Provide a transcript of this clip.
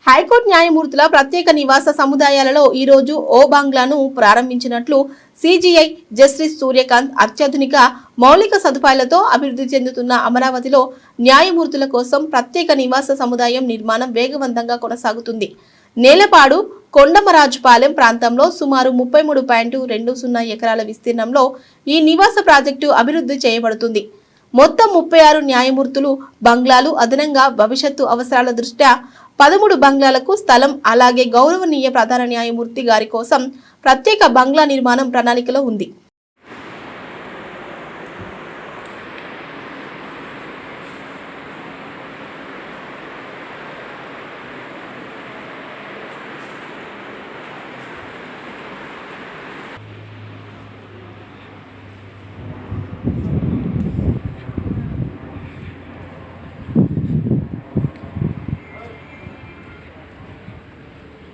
High court న్యాయమూర్తుల ప్రత్యేక నివాస సముదాయాలలో ఈ రోజు ఓ బంగ్లాను ప్రారంభించినట్లు సిజిఐ జస్టిస్ సూర్యకాంత్ అత్యాధునిక మౌలిక సదుపాయాలతో అభివృద్ధి చెందుతున్న అమరావతిలో న్యాయమూర్తుల కోసం ప్రత్యేక నివాస సముదాయం నిర్మాణం వేగవంతంగా కొనసాగుతుంది. నేలపాడు కొండమరాజుపాలెం ప్రాంతంలో సుమారు 33.20 ఎకరాల విస్తీర్ణంలో ఈ నివాస ప్రాజెక్టు అభివృద్ధి చేయబడుతుంది. మొత్తం 36 న్యాయమూర్తులు బంగ్లాలు, అదనంగా భవిష్యత్తు అవసరాల దృష్ట్యా 13 బంగ్లాలకు స్థలం, అలాగే గౌరవనీయ ప్రధాన న్యాయమూర్తి గారి కోసం ప్రత్యేక బంగ్లా నిర్మాణం ప్రణాళికలో ఉంది.